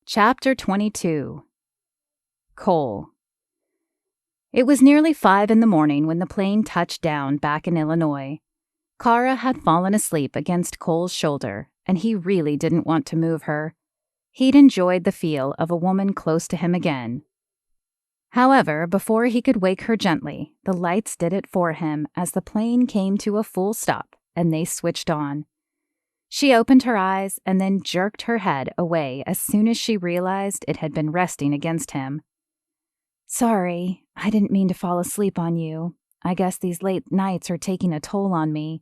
Chapter 22. Cole. It was nearly 5 in the morning when the plane touched down back in Illinois. Cara had fallen asleep against Cole's shoulder, and he really didn't want to move her. He'd enjoyed the feel of a woman close to him again. However, before he could wake her gently, the lights did it for him as the plane came to a full stop and they switched on. She opened her eyes and then jerked her head away as soon as she realized it had been resting against him. "Sorry, I didn't mean to fall asleep on you. I guess these late nights are taking a toll on me."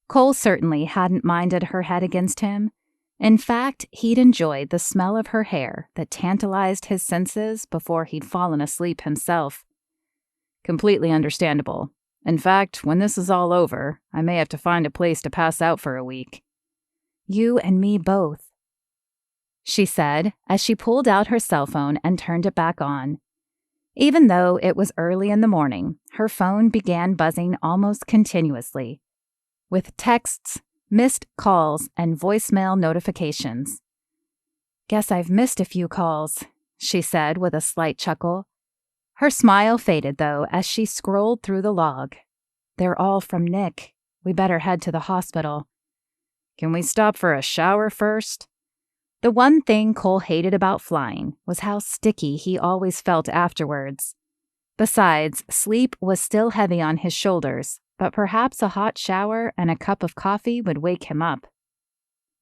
Cole certainly hadn't minded her head against him. In fact, he'd enjoyed the smell of her hair that tantalized his senses before he'd fallen asleep himself. "Completely understandable. In fact, when this is all over, I may have to find a place to pass out for a week." "You and me both," she said as she pulled out her cell phone and turned it back on. Even though it was early in the morning, her phone began buzzing almost continuously, with texts, missed calls, and voicemail notifications. "Guess I've missed a few calls," she said with a slight chuckle. Her smile faded, though, as she scrolled through the log. "They're all from Nick. We better head to the hospital." "Can we stop for a shower first?" The one thing Cole hated about flying was how sticky he always felt afterwards. Besides, sleep was still heavy on his shoulders, but perhaps a hot shower and a cup of coffee would wake him up.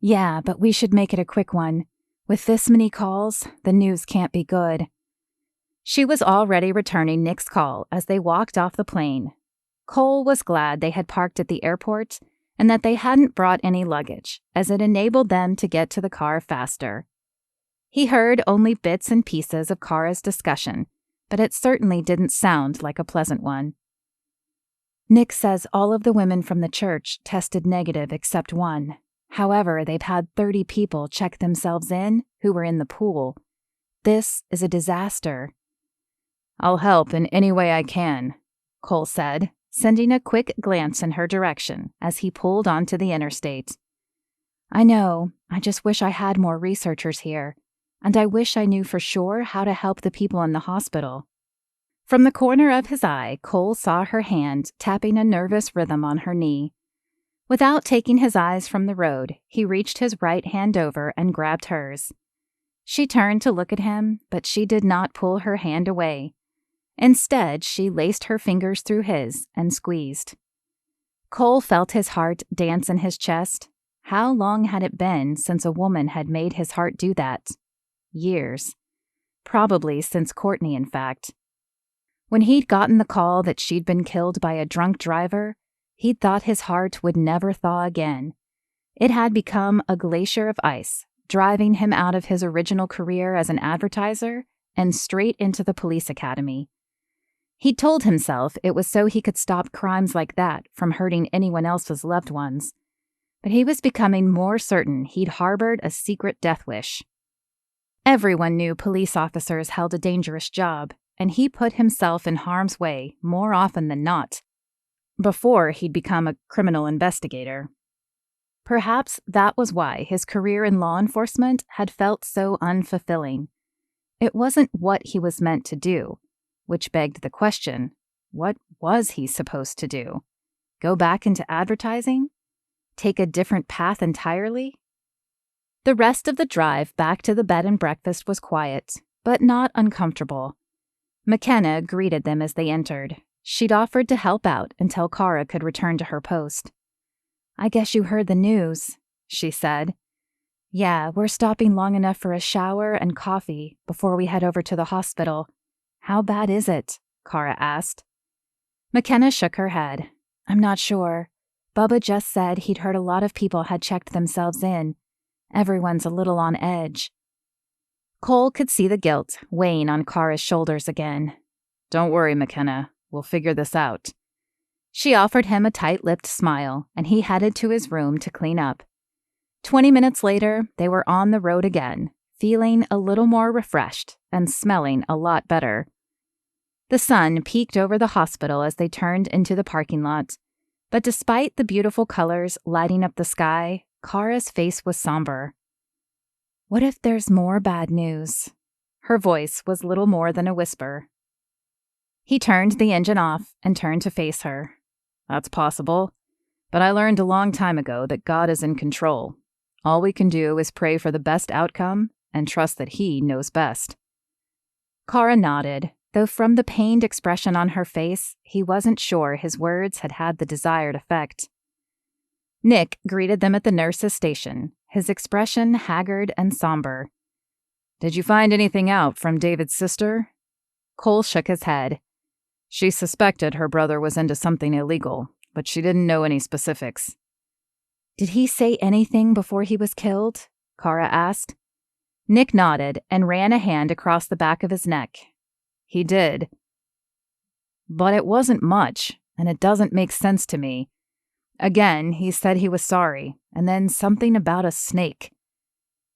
"Yeah, but we should make it a quick one. With this many calls, the news can't be good." She was already returning Nick's call as they walked off the plane. Cole was glad they had parked at the airport and that they hadn't brought any luggage, as it enabled them to get to the car faster. He heard only bits and pieces of Cara's discussion, but it certainly didn't sound like a pleasant one. "Nick says all of the women from the church tested negative except one. However, they've had 30 people check themselves in who were in the pool. This is a disaster." "I'll help in any way I can," Cole said, sending a quick glance in her direction as he pulled onto the interstate. "I know. I just wish I had more researchers here, and I wish I knew for sure how to help the people in the hospital." From the corner of his eye, Cole saw her hand tapping a nervous rhythm on her knee. Without taking his eyes from the road, he reached his right hand over and grabbed hers. She turned to look at him, but she did not pull her hand away. Instead, she laced her fingers through his and squeezed. Cole felt his heart dance in his chest. How long had it been since a woman had made his heart do that? Years. Probably since Courtney, in fact. When he'd gotten the call that she'd been killed by a drunk driver, he'd thought his heart would never thaw again. It had become a glacier of ice, driving him out of his original career as an advertiser and straight into the police academy. He'd told himself it was so he could stop crimes like that from hurting anyone else's loved ones. But he was becoming more certain he'd harbored a secret death wish. Everyone knew police officers held a dangerous job, and he put himself in harm's way more often than not, before he'd become a criminal investigator. Perhaps that was why his career in law enforcement had felt so unfulfilling. It wasn't what he was meant to do, which begged the question, what was he supposed to do? Go back into advertising? Take a different path entirely? The rest of the drive back to the bed and breakfast was quiet, but not uncomfortable. Makenna greeted them as they entered. She'd offered to help out until Cara could return to her post. "I guess you heard the news," she said. "Yeah, we're stopping long enough for a shower and coffee before we head over to the hospital." "How bad is it?" Cara asked. Makenna shook her head. "I'm not sure. Bubba just said he'd heard a lot of people had checked themselves in. Everyone's a little on edge." Cole could see the guilt weighing on Cara's shoulders again. "Don't worry, Makenna. We'll figure this out." She offered him a tight-lipped smile, and he headed to his room to clean up. 20 minutes later, they were on the road again, feeling a little more refreshed and smelling a lot better. The sun peeked over the hospital as they turned into the parking lot, but despite the beautiful colors lighting up the sky, Cara's face was somber. What if there's more bad news? Her voice was little more than a whisper. He turned the engine off and turned to face her. That's possible, but I learned a long time ago that God is in control. All we can do is pray for the best outcome and trust that He knows best. Cara nodded, though from the pained expression on her face, he wasn't sure his words had had the desired effect. Nick greeted them at the nurse's station, his expression haggard and somber. Did you find anything out from David's sister? Cole shook his head. She suspected her brother was into something illegal, but she didn't know any specifics. Did he say anything before he was killed? Cara asked. Nick nodded and ran a hand across the back of his neck. He did. But it wasn't much, and it doesn't make sense to me. Again, he said he was sorry, and then something about a snake.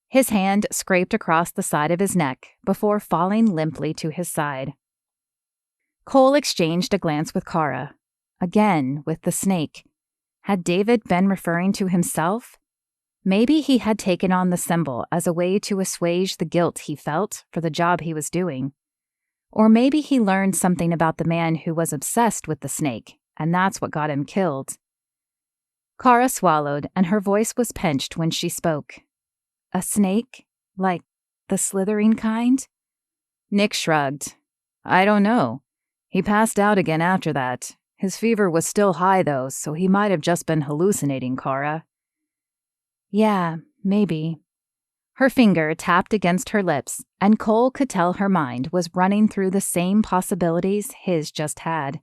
His hand scraped across the side of his neck before falling limply to his side. Cole exchanged a glance with Cara. Again, with the snake. Had David been referring to himself? Maybe he had taken on the symbol as a way to assuage the guilt he felt for the job he was doing. Or maybe he learned something about the man who was obsessed with the snake, and that's what got him killed. Cara swallowed, and her voice was pinched when she spoke. A snake? Like the slithering kind? Nick shrugged. I don't know. He passed out again after that. His fever was still high, though, so he might have just been hallucinating, Cara. Yeah, maybe. Her finger tapped against her lips, and Cole could tell her mind was running through the same possibilities his just had.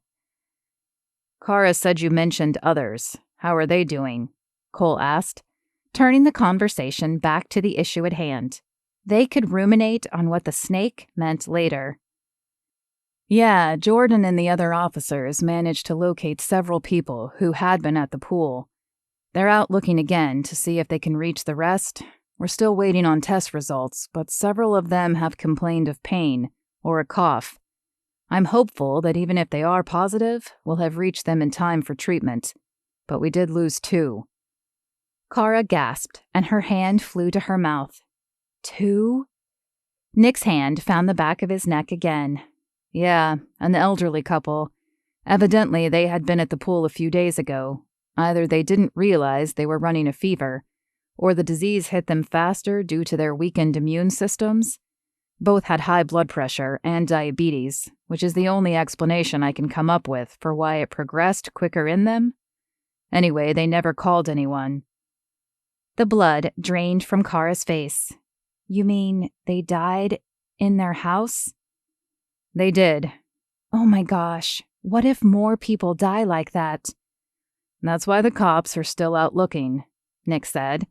Cara said you mentioned others. How are they doing? Cole asked, turning the conversation back to the issue at hand. They could ruminate on what the snake meant later. Yeah, Jordan and the other officers managed to locate several people who had been at the pool. They're out looking again to see if they can reach the rest. We're still waiting on test results, but several of them have complained of pain or a cough. I'm hopeful that even if they are positive, we'll have reached them in time for treatment. But we did lose 2. Cara gasped, and her hand flew to her mouth. 2? Nick's hand found the back of his neck again. Yeah, an elderly couple. Evidently, they had been at the pool a few days ago. Either they didn't realize they were running a fever, or the disease hit them faster due to their weakened immune systems. Both had high blood pressure and diabetes, which is the only explanation I can come up with for why it progressed quicker in them. Anyway, they never called anyone. The blood drained from Cara's face. You mean they died in their house? They did. Oh my gosh, what if more people die like that? That's why the cops are still out looking, Nick said.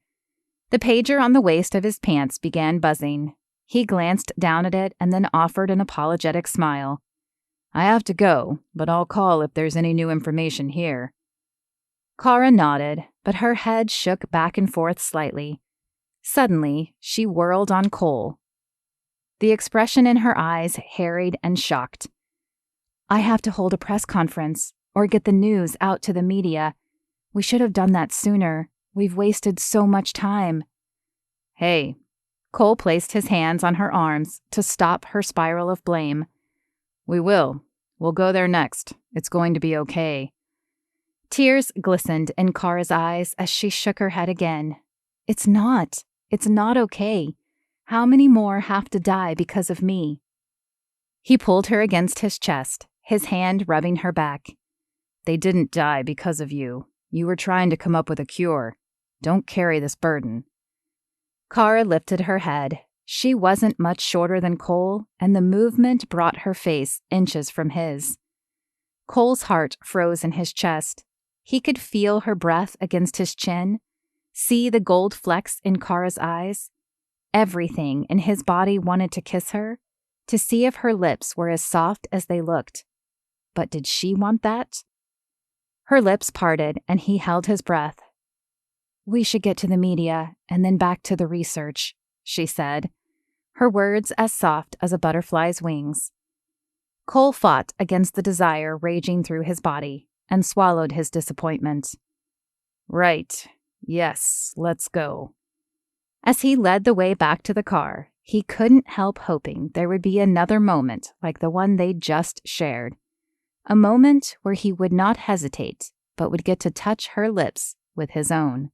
The pager on the waist of his pants began buzzing. He glanced down at it and then offered an apologetic smile. I have to go, but I'll call if there's any new information here. Cara nodded, but her head shook back and forth slightly. Suddenly, she whirled on Cole. The expression in her eyes harried and shocked. I have to hold a press conference or get the news out to the media. We should have done that sooner. We've wasted so much time. Hey. Cole placed his hands on her arms to stop her spiral of blame. We will. We'll go there next. It's going to be okay. Tears glistened in Cara's eyes as she shook her head again. It's not. It's not okay. How many more have to die because of me? He pulled her against his chest, his hand rubbing her back. They didn't die because of you. You were trying to come up with a cure. Don't carry this burden. Cara lifted her head. She wasn't much shorter than Cole, and the movement brought her face inches from his. Cole's heart froze in his chest. He could feel her breath against his chin, see the gold flecks in Cara's eyes. Everything in his body wanted to kiss her, to see if her lips were as soft as they looked. But did she want that? Her lips parted, and he held his breath. We should get to the media, and then back to the research, she said, her words as soft as a butterfly's wings. Cole fought against the desire raging through his body, and swallowed his disappointment. Right. Yes, let's go. As he led the way back to the car, he couldn't help hoping there would be another moment like the one they'd just shared. A moment where he would not hesitate, but would get to touch her lips with his own.